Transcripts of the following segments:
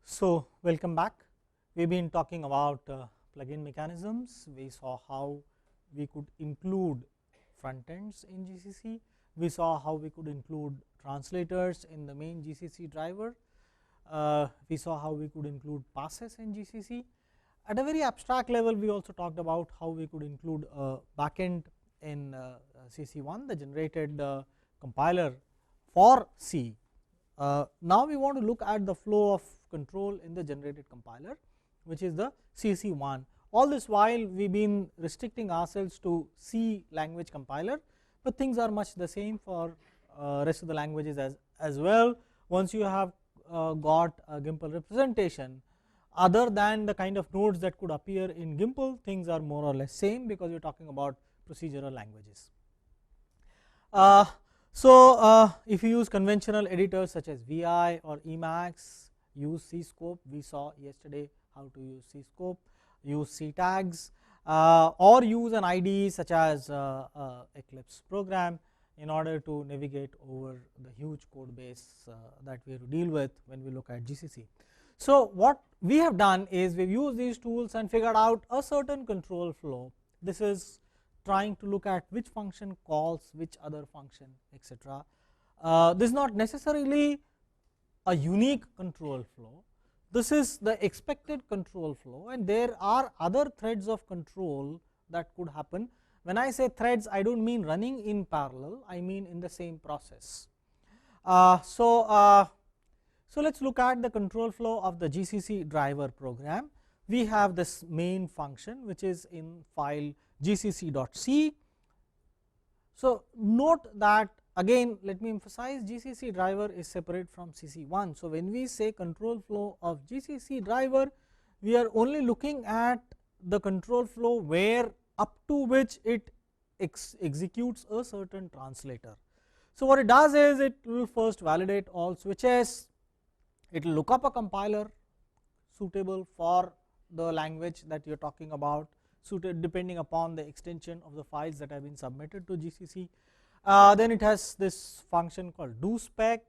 So, welcome back. We have been talking about plugin mechanisms. We saw how we could include front ends in GCC. We saw how we could include translators in the main GCC driver. We saw how we could include passes in GCC. At a very abstract level, we also talked about how we could include a backend in CC1, the generated compiler for C. Now, we want to look at the flow of control in the generated compiler, which is the CC1. All this while we have been restricting ourselves to C language compiler, but things are much the same for rest of the languages as well. Once you have got a GIMPL representation, other than the kind of nodes that could appear in GIMPL, things are more or less same because you are talking about procedural languages. If you use conventional editors such as VI or Emacs, use cscope. We saw yesterday how to use cscope, use C tags, or use an IDE such as Eclipse program in order to navigate over the huge code base that we have to deal with when we look at GCC. So, what we have done is we have used these tools and figured out a certain control flow. This is trying to look at which function calls which other function, etc. This is not necessarily a unique control flow. This is the expected control flow, and there are other threads of control that could happen. When I say threads, I do not mean running in parallel, I mean in the same process. So let us look at the control flow of the GCC driver program. We have this main function which is in file gcc.c. So, note that again let me emphasize GCC driver is separate from CC1. So, when we say control flow of GCC driver, we are only looking at the control flow where up to which it executes a certain translator. So, what it does is it will first validate all switches, it will look up a compiler suitable for the language that you are talking about, suited depending upon the extension of the files that have been submitted to GCC. Then it has this function called dospec.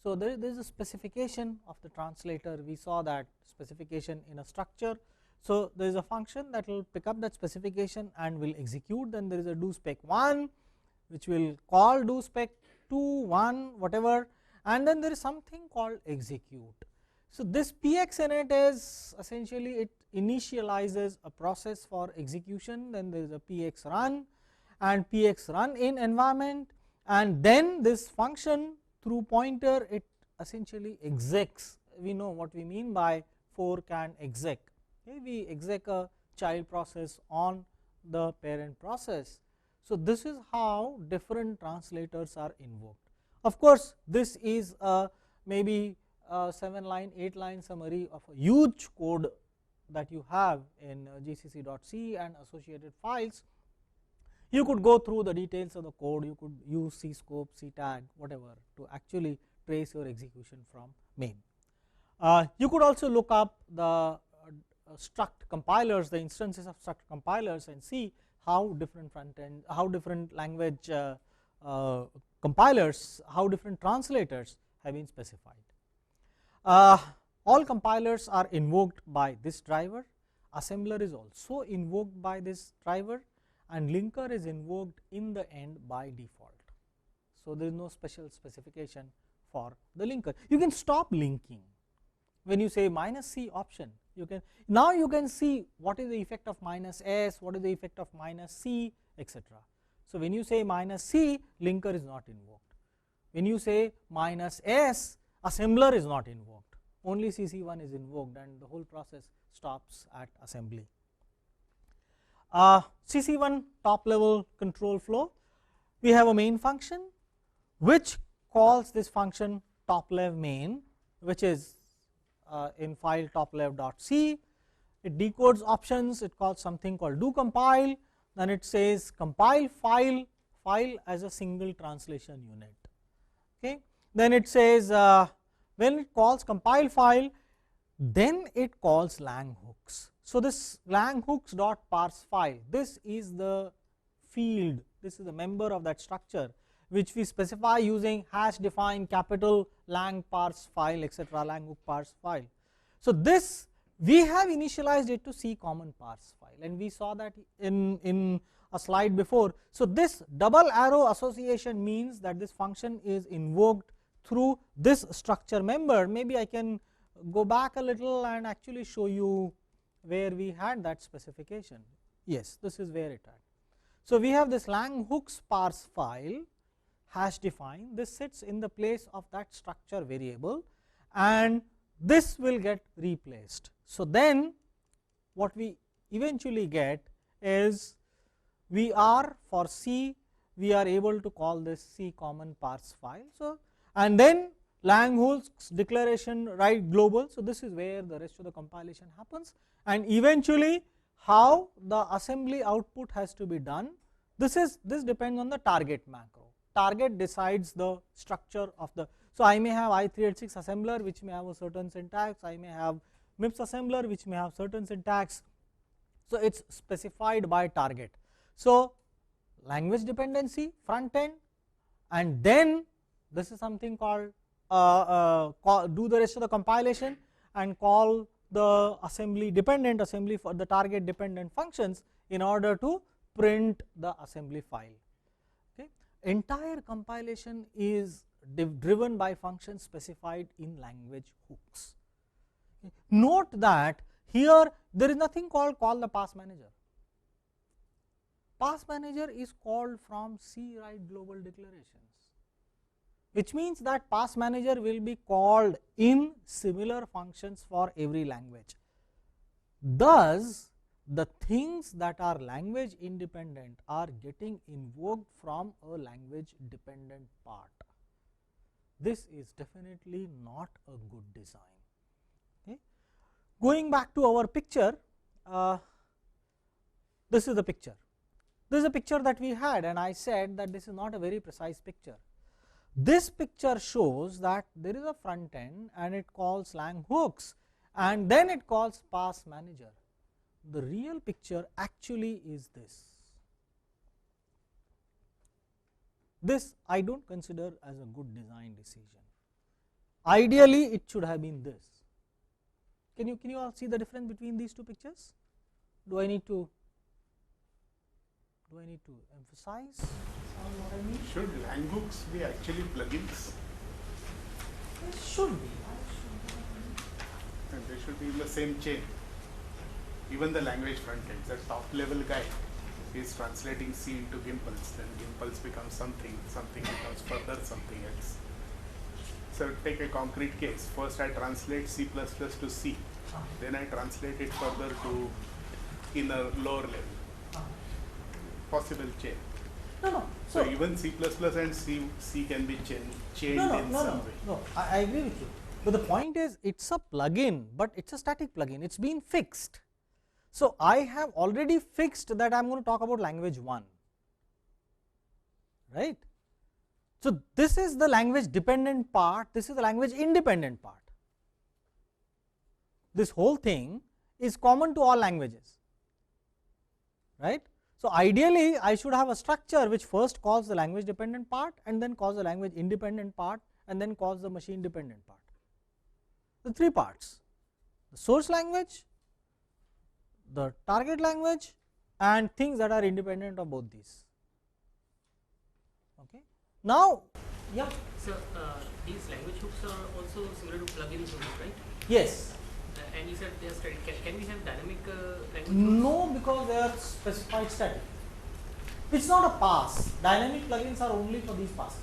So, there is a specification of the translator. We saw that specification in a structure. So, there is a function that will pick up that specification and will execute. Then there is a dospec1 which will call dospec2, 1, whatever, and then there is something called execute. So, this px in it is essentially it initializes a process for execution, then there is a px run and px run in environment, and then this function through pointer it essentially execs. We know what we mean by fork and exec. Okay, we exec a child process on the parent process. So, this is how different translators are invoked. Of course, this is a maybe 7-line, 8-line summary of a huge code that you have in gcc.c and associated files. You could go through the details of the code, you could use cscope, ctag, whatever to actually trace your execution from main. You could also look up the struct compilers, the instances of struct compilers, and see how different front end, how different language compilers, how different translators have been specified. All compilers are invoked by this driver, assembler is also invoked by this driver, and linker is invoked in the end by default. So, there is no special specification for the linker. You can stop linking when you say -c option. You can now you can see what is the effect of -s, what is the effect of -c, etc. So, when you say -c, linker is not invoked. When you say -s, assembler is not invoked, only CC1 is invoked and the whole process stops at assembly. CC1 top level control flow, we have a main function which calls this function toplev main, which is in file toplev.c. It decodes options, it calls something called do compile, then it says compile file as a single translation unit. Okay. Then it says when it calls compile file, then it calls lang hooks. So, this lang hooks dot parse file, this is the field, this is the member of that structure which we specify using hash define capital lang parse file, etc., lang hook parse file. So, this we have initialized it to C common parse file, and we saw that in a slide before. So, this double arrow association means that this function is invoked through this structure member. Maybe I can go back a little and actually show you where we had that specification. Yes, this is where it had. So, we have this Langhooks parse file hash define, this sits in the place of that structure variable, and this will get replaced. So, then what we eventually get is we are for C, we are able to call this C common parse file. So, and then Langhooks declaration write global. So, this is where the rest of the compilation happens, and eventually how the assembly output has to be done. This depends on the target macro. Target decides the structure of the. So, I may have i386 assembler which may have a certain syntax, I may have MIPS assembler which may have certain syntax. So, it is specified by target. So, language dependency front end, and then this is something called do the rest of the compilation and call the assembly dependent assembly for the target dependent functions in order to print the assembly file. Okay. Entire compilation is driven by functions specified in language hooks. Okay. Note that here there is nothing called call the pass manager. Pass manager is called from C write global declarations, which means that pass manager will be called in similar functions for every language. Thus, the things that are language independent are getting invoked from a language dependent part. This is definitely not a good design. Okay. Going back to our picture, this is the picture. This is a picture that we had, and I said that this is not a very precise picture. This picture shows that there is a front end and it calls Langhooks, and then it calls pass manager. The real picture actually is this. This I do not consider as a good design decision. Ideally, it should have been this. Can you all see the difference between these two pictures? Do I need to emphasize on what I mean? Should Langhooks be actually plugins? It should be. And they should be in the same chain. Even the language front end, the top level guy is translating C into Gimples, then Gimples becomes something, something becomes further something else. So take a concrete case. First I translate C++ to C, then I translate it further to in a lower level. Possible chain. No. So even C++ and C can be chained in some way. No, I agree with you. But the point is, it's a plugin, but it's a static plugin. It's been fixed. So I have already fixed that I am going to talk about language 1, right. So this is the language dependent part, this is the language independent part. This whole thing is common to all languages, right. So ideally, I should have a structure which first calls the language dependent part and then calls the language independent part and then calls the machine dependent part. The three parts: the source language, the target language, and things that are independent of both these. Okay. Now, yeah. So these language hooks are also similar to plugins, right? Yes. And you said they are static. Can we have dynamic language hooks? No, because they are specified static. It's not a pass. Dynamic plugins are only for these passes.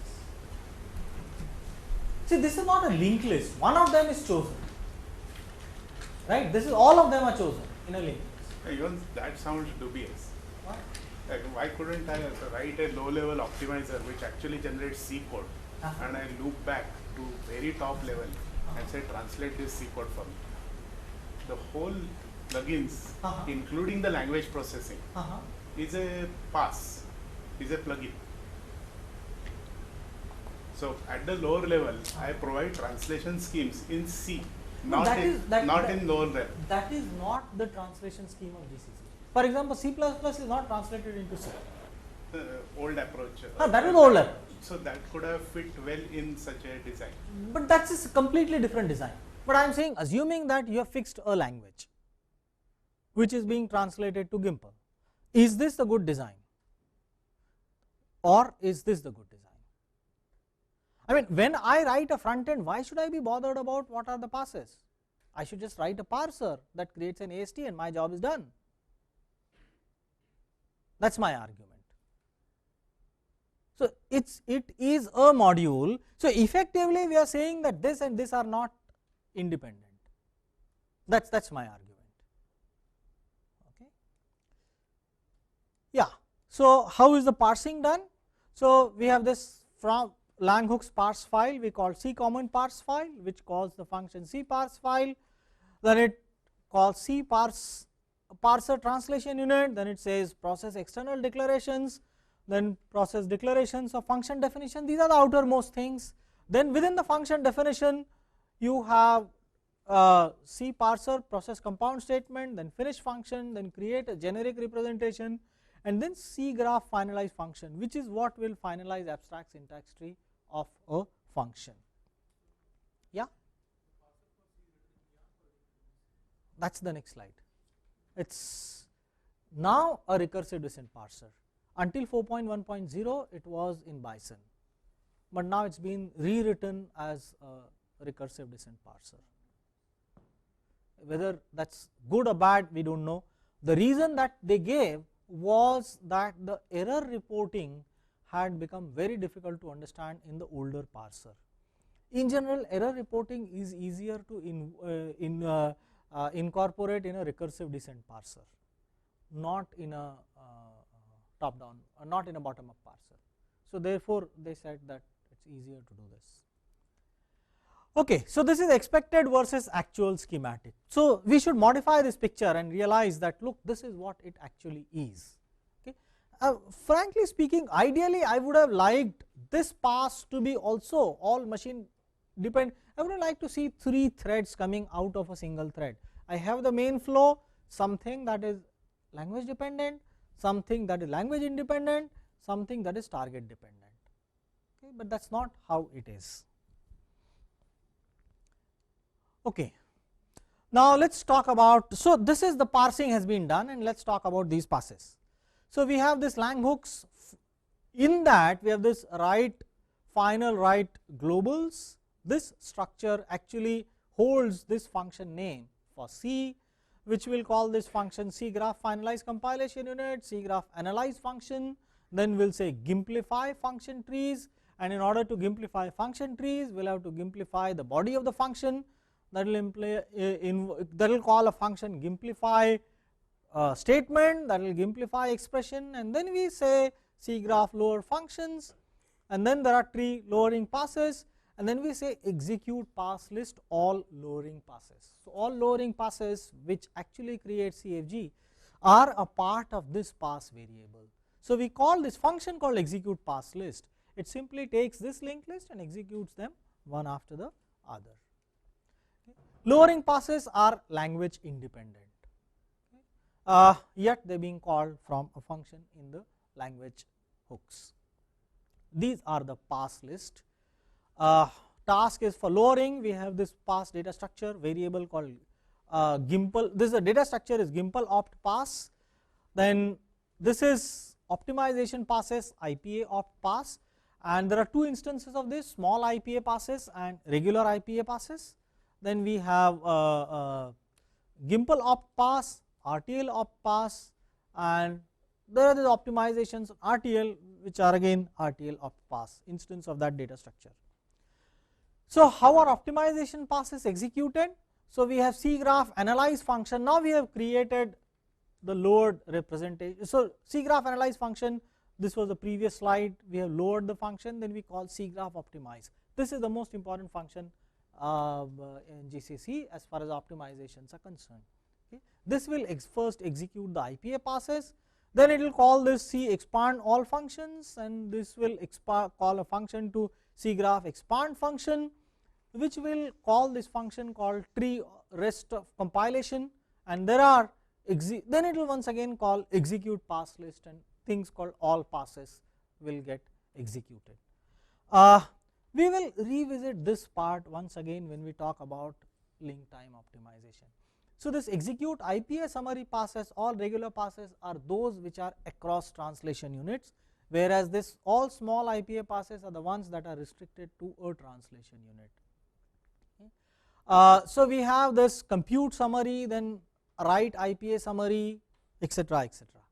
See, this is not a linked list. One of them is chosen, right? This is all of them are chosen in a linked list. Even that sounds dubious. What? Like, why couldn't I write a low level optimizer which actually generates C code and I loop back to very top level and say translate this C code for me? The whole plugins, including the language processing, is a pass, is a plugin. So at the lower level, I provide translation schemes in C, No, not in lower level. That is not the translation scheme of GCC. For example, C++ is not translated into C. Old approach. That is old approach. So that could have fit well in such a design. But that is a completely different design. but I am saying assuming that you have fixed a language which is being translated to GIMP. Is this the good design or is this the good design? I mean, when I write a front end, why should I be bothered about what are the passes? I should just write a parser that creates an AST and my job is done. That is my argument. So, it is a module. So, effectively we are saying that this and this are not independent. That is my argument. Okay. Yeah. So, how is the parsing done? So, we have this from Langhooks parse file we call C common parse file, which calls the function C parse file, then it calls C parser translation unit, then it says process external declarations, then process declarations of function definition. These are the outermost things. Then within the function definition you have C parser, process compound statement, then finish function, then create a generic representation, and then C graph finalize function, which is what will finalize abstract syntax tree of a function. Yeah, that is the next slide. It is now a recursive descent parser. Until 4.1.0 it was in Bison, but now it has been rewritten as a recursive descent parser. Whether that is good or bad, we do not know. The reason that they gave was that the error reporting had become very difficult to understand in the older parser. In general, error reporting is easier to incorporate in a recursive descent parser, not in a top down, not in a bottom up parser. So, therefore, they said that it is easier to do this. Okay, so, this is expected versus actual schematic. So, we should modify this picture and realize that look, this is what it actually is. Okay. Frankly speaking, ideally I would have liked this pass to be also all machine dependent. I would like to see 3 threads coming out of a single thread. I have the main flow, something that is language dependent, something that is language independent, something that is target dependent. Okay, but that is not how it is. Okay. Now, let us talk about, so this is the parsing has been done, and let us talk about these passes. So, we have this Langhooks, in that we have this write final write globals. This structure actually holds this function name for C, which will call this function C graph finalize compilation unit, C graph analyze function, then we will say Gimplify function trees, and in order to Gimplify function trees, we will have to Gimplify the body of the function, that will call a function Gimplify statement, that will Gimplify expression, and then we say C graph lower functions, and then there are 3 lowering passes, and then we say execute pass list all lowering passes. So, all lowering passes which actually create CFG are a part of this pass variable. So, we call this function called execute pass list. It simply takes this linked list and executes them one after the other. Lowering passes are language independent, yet they are being called from a function in the language hooks. These are the pass list. Task is for lowering, we have this pass data structure variable called Gimple. This is a data structure is Gimple opt pass. Then this is optimization passes IPA opt pass, and there are 2 instances of this, small IPA passes and regular IPA passes. Then we have Gimple opt pass, RTL opt pass, and there are the optimizations RTL, which are again RTL opt pass instance of that data structure. So, how are optimization passes executed? So, we have C graph analyze function. Now, we have created the lowered representation. So, C graph analyze function, this was the previous slide, we have lowered the function, then we call C graph optimize. This is the most important function in GCC as far as optimizations are concerned. Okay. This will first execute the IPA passes, then it will call this C expand all functions, and this will call a function to C graph expand function, which will call this function called tree rest of compilation, and there are then it will once again call execute pass list, and things called all passes will get executed. We will revisit this part once again when we talk about link time optimization. So, this execute IPA summary passes, all regular passes are those which are across translation units, whereas this all small IPA passes are the ones that are restricted to a translation unit. So, we have this compute summary, then write IPA summary, etc., etc.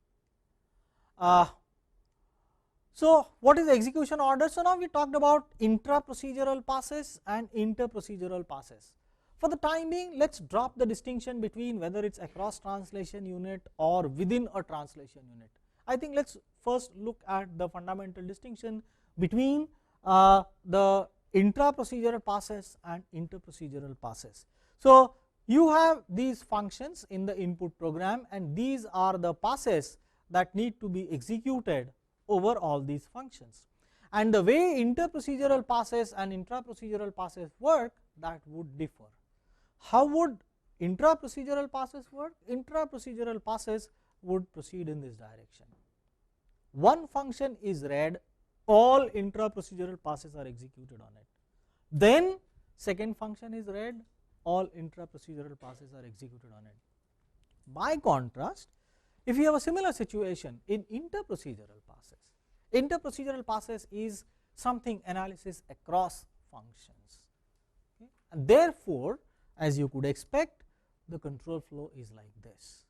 So, what is the execution order? So, now we talked about intra procedural passes and inter procedural passes. For the time being, let us drop the distinction between whether it is across translation unit or within a translation unit. I think let us first look at the fundamental distinction between the intra procedural passes and inter procedural passes. So, you have these functions in the input program, and these are the passes that need to be executed over all these functions. And the way inter procedural passes and intra procedural passes work, that would differ. How would intra procedural passes work? Intra procedural passes would proceed in this direction. One function is read, all intra procedural passes are executed on it. Then second function is read, all intra procedural passes are executed on it. By contrast, if you have a similar situation in inter procedural passes is something analysis across functions, okay? And therefore, as you could expect, the control flow is like this.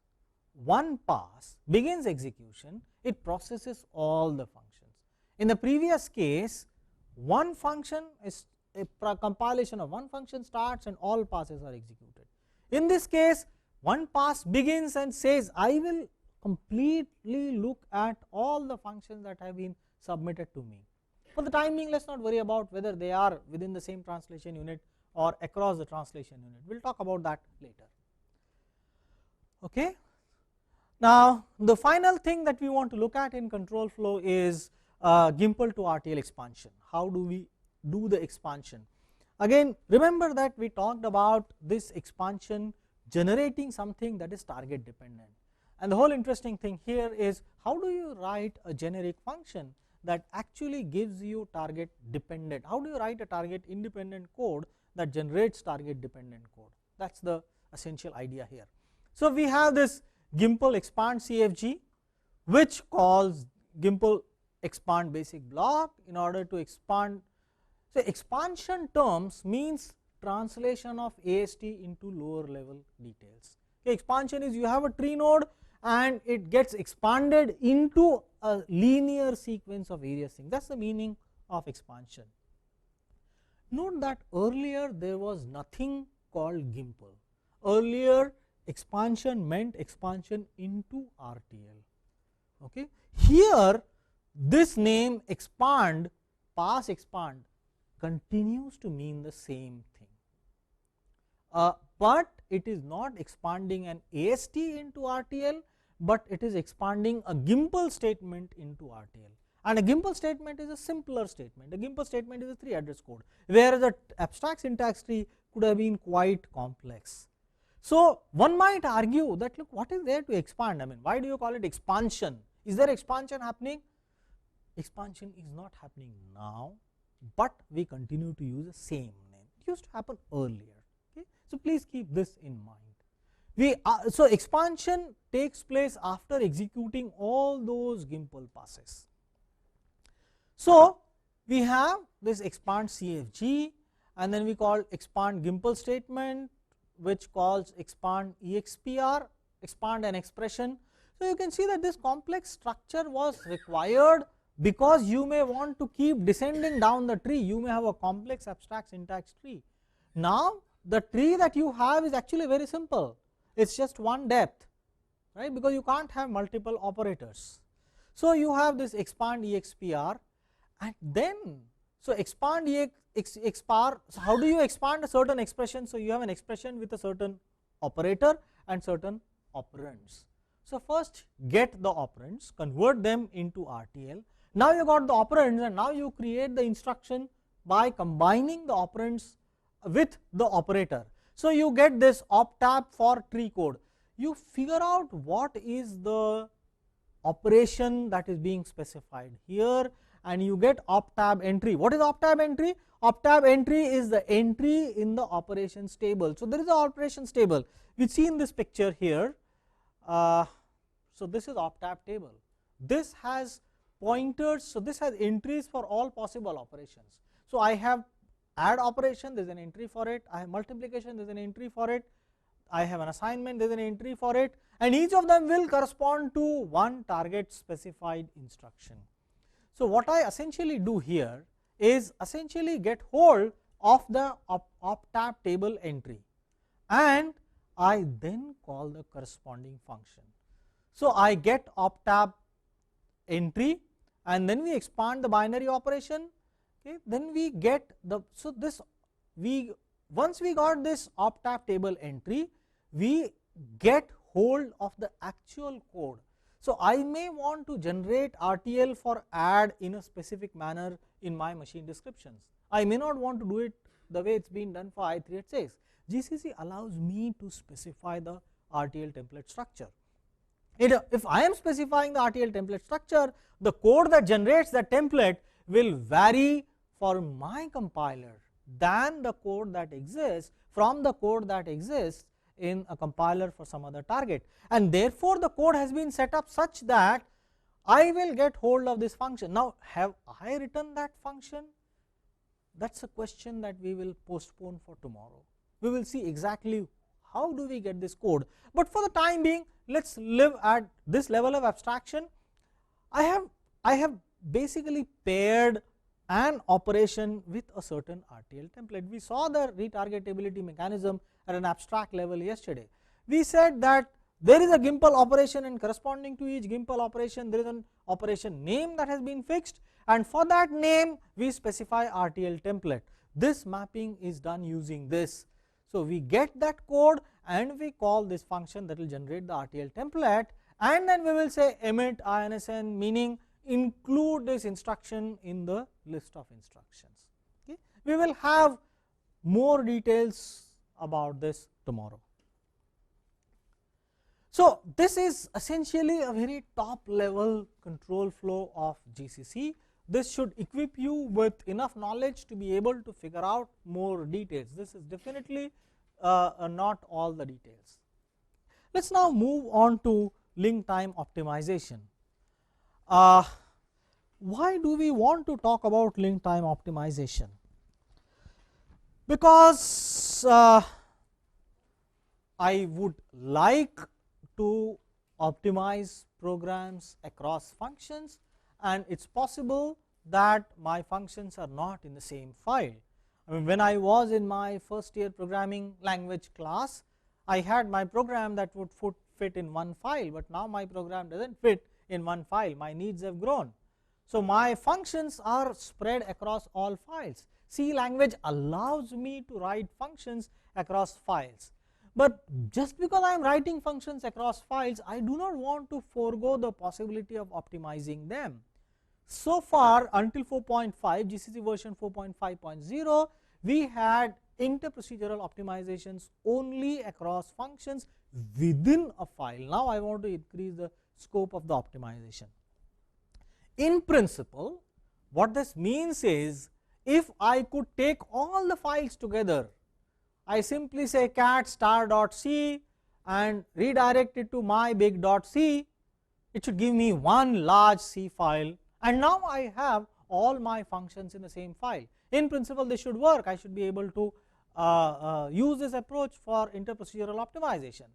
One pass begins execution, it processes all the functions. In the previous case, one function is a compilation of one function starts and all passes are executed. In this case, one pass begins and says, I will completely look at all the functions that have been submitted to me. For the time being, let us not worry about whether they are within the same translation unit or across the translation unit. We will talk about that later. Okay. Now, the final thing that we want to look at in control flow is Gimple to RTL expansion. How do we do the expansion? Again, remember that we talked about this expansion generating something that is target dependent. And the whole interesting thing here is, how do you write a generic function that actually gives you target dependent? How do you write a target independent code that generates target dependent code? That is the essential idea here. So, we have this Gimple expand CFG, which calls Gimple expand basic block in order to expand. So, expansion terms means translation of AST into lower level details. Okay, expansion is you have a tree node and it gets expanded into a linear sequence of various things. That is the meaning of expansion. Note that earlier there was nothing called Gimple. Earlier expansion meant expansion into RTL. Okay. Here this name expand, pass expand continues to mean the same thing, but it is not expanding an AST into RTL, but it is expanding a Gimple statement into RTL. And a Gimple statement is a simpler statement. A Gimple statement is a 3 address code, whereas the abstract syntax tree could have been quite complex. So, one might argue that, look, what is there to expand? I mean, why do you call it expansion? Is there expansion happening? Expansion is not happening now, but we continue to use the same name. It used to happen earlier. Okay? So, please keep this in mind. So, expansion takes place after executing all those Gimple passes. So, we have this expand CFG, and then we call expand Gimple statement, which calls expand EXPR, expand an expression. So, you can see that this complex structure was required because you may want to keep descending down the tree. You may have a complex abstract syntax tree. Now, the tree that you have is actually very simple. It is just one depth, right, because you can't have multiple operators. So, you have this expand EXPR, and then, so expand EXPR, so how do you expand a certain expression? So, you have an expression with a certain operator and certain operands. So, first get the operands, convert them into RTL. Now, you got the operands, and now you create the instruction by combining the operands with the operator. So, you get this optab for tree code. You figure out what is the operation that is being specified here, and you get op tab entry. What is op tab entry? Op tab entry is the entry in the operations table. So, there is an operations table we see in this picture here. So, this is op tab table. This has pointers. So, this has entries for all possible operations. So, I have add operation, there is an entry for it. I have multiplication, there is an entry for it. I have an assignment, there is an entry for it, and each of them will correspond to one target specified instruction. So, what I essentially do here is essentially get hold of the op tab table entry, and I then call the corresponding function. So, I get op tab entry, and then we expand the binary operation. Okay, then we get the, so this we once we got this op tab table entry, we get hold of the actual code. So, I may want to generate RTL for add in a specific manner in my machine descriptions. I may not want to do it the way it is being done for i386. GCC allows me to specify the RTL template structure. If I am specifying the RTL template structure, the code that generates that template will vary for my compiler than the code that exists from the code that exists in a compiler for some other target, and therefore, the code has been set up such that I will get hold of this function. Now, have I written that function? That is a question that we will postpone for tomorrow. We will see exactly how do we get this code, but for the time being, let us live at this level of abstraction. I have basically paired an operation with a certain RTL template. We saw the retargetability mechanism at an abstract level yesterday. We said that there is a Gimple operation, and corresponding to each Gimple operation there is an operation name that has been fixed, and for that name we specify RTL template. This mapping is done using this. So, we get that code and we call this function that will generate the RTL template, and then we will say emit INSN, meaning include this instruction in the list of instructions. Okay. We will have more details about this tomorrow. So, this is essentially a very top level control flow of GCC. This should equip you with enough knowledge to be able to figure out more details. This is definitely not all the details. Let us now move on to link time optimization. Why do we want to talk about link time optimization? Because I would like to optimize programs across functions, and it is possible that my functions are not in the same file. I mean, when I was in my first year programming language class, I had my program that would fit in one file, but now my program does not fit in one file. My needs have grown. So, my functions are spread across all files. C language allows me to write functions across files, but just because I am writing functions across files, I do not want to forego the possibility of optimizing them. So far, until 4.5 GCC version 4.5.0, we had interprocedural optimizations only across functions within a file. Now, I want to increase the scope of the optimization. In principle, what this means is, if I could take all the files together, I simply say cat star.c and redirect it to my big.c, it should give me one large C file, and now I have all my functions in the same file. In principle, this should work. I should be able to use this approach for interprocedural optimization.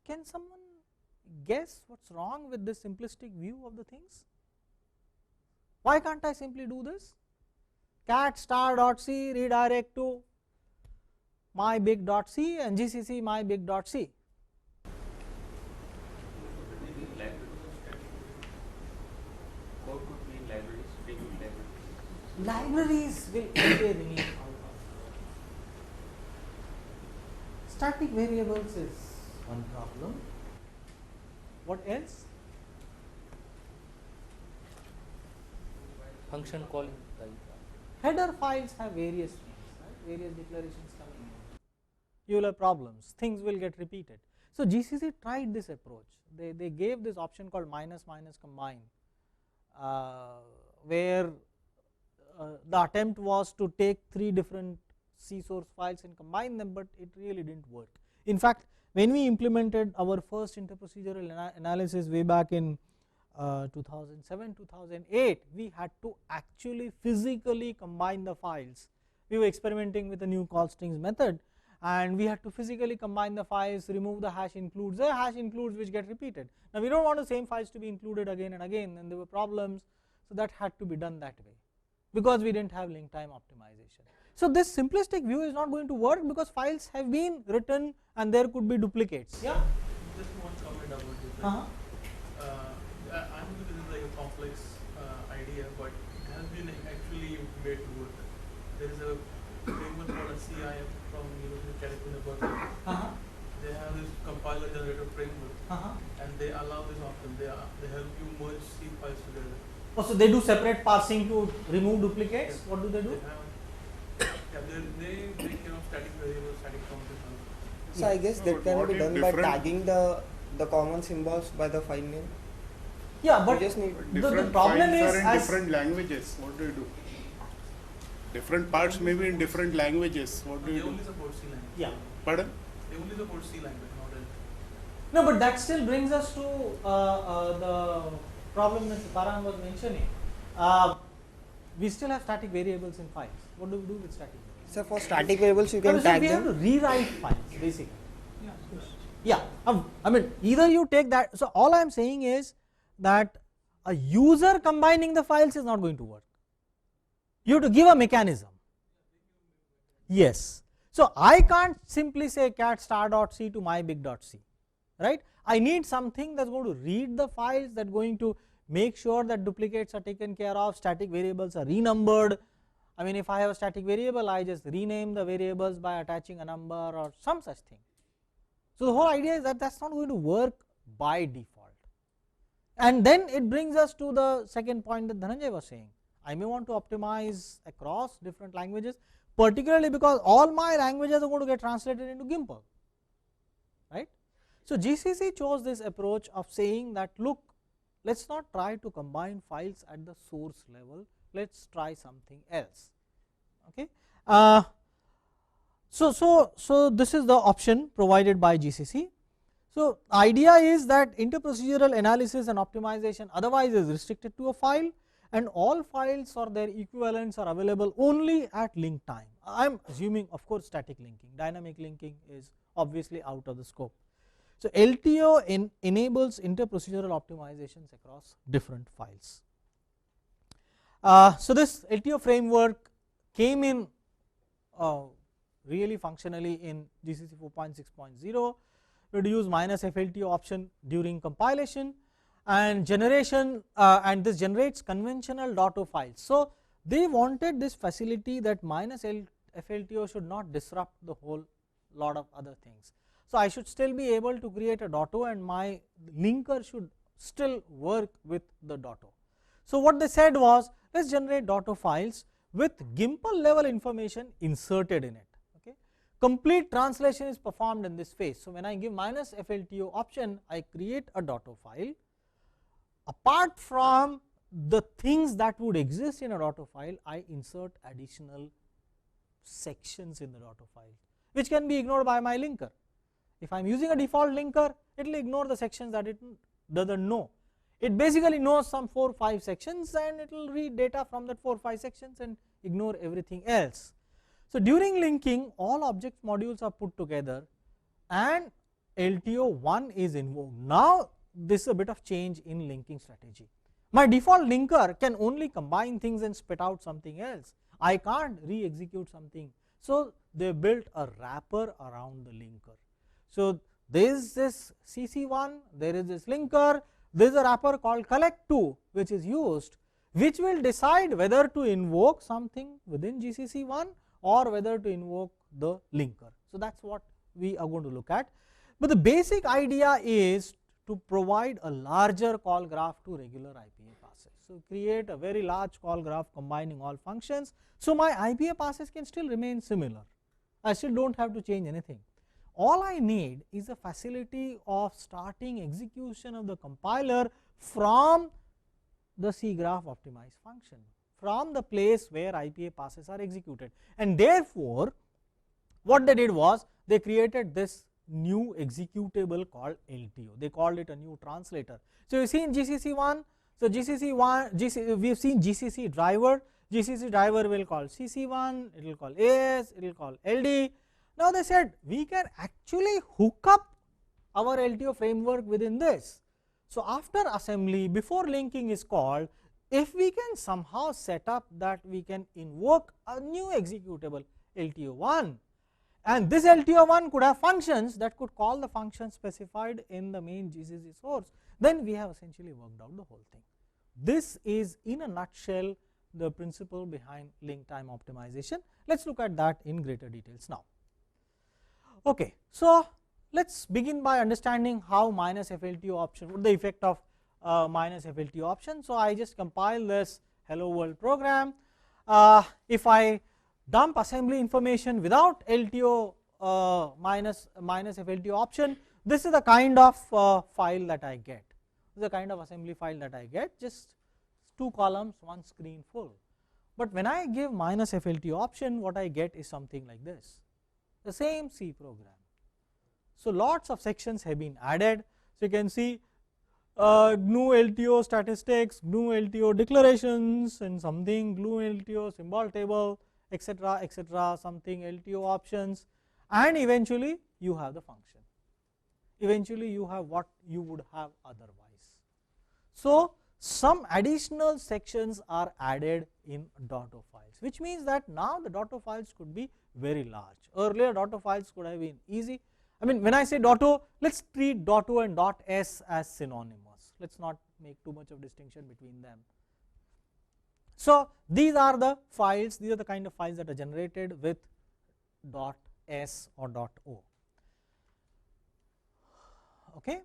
Can someone guess what is wrong with this simplistic view of the things? Why can't I simply do this? Cat star.c redirect to my big.c and GCC my big.c. Libraries will anyway remain out of. Static variables is one problem. What else? Function calling. Header files have various things, right? Various declarations coming in. You will have problems, things will get repeated. So, GCC tried this approach. They gave this option called minus minus combine where the attempt was to take 3 different C source files and combine them, but it really did not work. In fact, when we implemented our first interprocedural analysis way back in 2007, 2008, we had to actually physically combine the files. We were experimenting with a new call strings method, and we had to physically combine the files, remove the hash includes, which get repeated. Now, we do not want the same files to be included again and again, and there were problems. So, that had to be done that way, because we did not have link time optimization. So, this simplistic view is not going to work, because files have been written and there could be duplicates. Yeah. Just one comment about this. I know this is like a complex idea, but it has been actually made to work. There is a framework called a CIM from University of California, Berkeley. They have this compiler generator framework, and they allow this option. They help you merge C files together. Oh, so they do separate parsing to remove duplicates. Yes. What do they do? They take care of static variables, static counters. So I guess that can be done by tagging the common symbols by the file name. Yeah, but just need the problem is in different languages. What do you do? Different parts may be in different languages. What do you do? They only support C language. Yeah. Pardon? They only support C language, not L. No, but that still brings us to the problem Mr. Parham was mentioning. We still have static variables in files. What do we do with static variables? So for static variables, you can tag we them. have to rewrite files basically. Yeah, I mean, either you take that. So all I am saying is that a user combining the files is not going to work. You have to give a mechanism. Yes. So I can't simply say cat star.c to mybig.c, right? I need something that's going to read the files, that's going to make sure that duplicates are taken care of, static variables are renumbered. I mean, if I have a static variable, I just rename the variables by attaching a number or some such thing. So the whole idea is that that's not going to work by default. And then it brings us to the second point that Dhananjay was saying. I may want to optimize across different languages, particularly because all my languages are going to get translated into Gimple, right? So GCC chose this approach of saying that, look, let's not try to combine files at the source level, let's try something else. Okay. So this is the option provided by GCC. So idea is that interprocedural analysis and optimization otherwise is restricted to a file, and all files or their equivalents are available only at link time. I am assuming, of course, static linking. Dynamic linking is obviously out of the scope. So LTO enables interprocedural optimizations across different files. So this LTO framework came in really functionally in GCC 4.6.0. We had to use -FLTO option during compilation and generation, and this generates conventional .o files. So they wanted this facility that -FLTO should not disrupt the whole lot of other things. So I should still be able to create a .o, and my linker should still work with the .o. So what they said was, let's generate .o files with Gimple level information inserted in it. Okay, complete translation is performed in this phase. So when I give -FLTO option, I create a .o file. Apart from the things that would exist in a .o file, I insert additional sections in the .o file, which can be ignored by my linker. If I am using a default linker, it will ignore the sections that it does not know. It basically knows some 4 or 5 sections, and it will read data from that 4 or 5 sections and ignore everything else. So during linking, all object modules are put together and LTO1 is invoked. Now this is a bit of change in linking strategy. My default linker can only combine things and spit out something else. I can't re-execute something. So they built a wrapper around the linker. So there is this CC1, there is this linker, there is a wrapper called collect2 which is used, which will decide whether to invoke something within GCC1 or whether to invoke the linker. So that is what we are going to look at. But the basic idea is to provide a larger call graph to regular IPA passes. So create a very large call graph combining all functions. So my IPA passes can still remain similar. I still do not have to change anything. All I need is a facility of starting execution of the compiler from the C graph optimize function from the place where IPA passes are executed, and therefore, what they did was they created this new executable called LTO. They called it a new translator. So, you see in GCC1, so GCC1 we have seen GCC driver. GCC driver will call CC1, it will call AS, it will call LD. Now, they said we can actually hook up our LTO framework within this. So, after assembly, before linking is called, if we can somehow set up that we can invoke a new executable LTO1, and this LTO1 could have functions that could call the function specified in the main GCC source, then we have essentially worked out the whole thing. This is in a nutshell the principle behind link time optimization. Let us look at that in greater details now. Okay, so, let us begin by understanding how minus FLTO option, what the effect of minus FLTO option. So, I just compile this hello world program. If I dump assembly information without LTO minus FLTO option, this is the kind of file that I get. This is the kind of assembly file that I get, just 2 columns, 1 screen full. But when I give minus FLTO option, what I get is something like this, the same C program. So, lots of sections have been added. So, you can see GNU LTO statistics, GNU LTO declarations, and something GNU LTO symbol table, etc., something LTO options, and eventually you have the function. Eventually you have what you would have otherwise. So, some additional sections are added in .o files, which means that now the .o files could be very large. Earlier .o files could have been easy. I mean, when I say .o, let us treat .o and .s as synonymous. Let us not make too much of distinction between them. So, these are the files, these are the kind of files that are generated with .s or .o. Okay.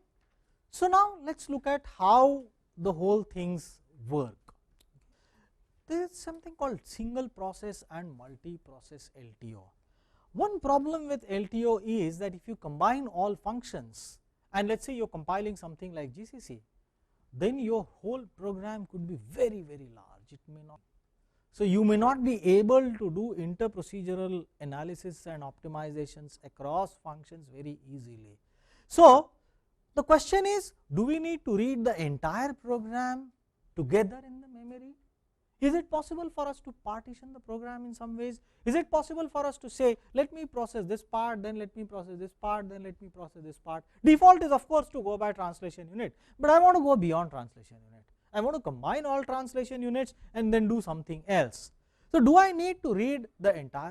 So, now let us look at how the whole things work. There is something called single process and multi-process LTO. One problem with LTO is that if you combine all functions, and let us say you are compiling something like GCC, then your whole program could be very, very large. It may not. So, you may not be able to do interprocedural analysis and optimizations across functions very easily. So, the question is, do we need to read the entire program together in the memory? Is it possible for us to partition the program in some ways? Is it possible for us to say, let me process this part, then let me process this part, then let me process this part? Default is of course to go by translation unit, but I want to go beyond translation unit. I want to combine all translation units and then do something else. So, do I need to read the entire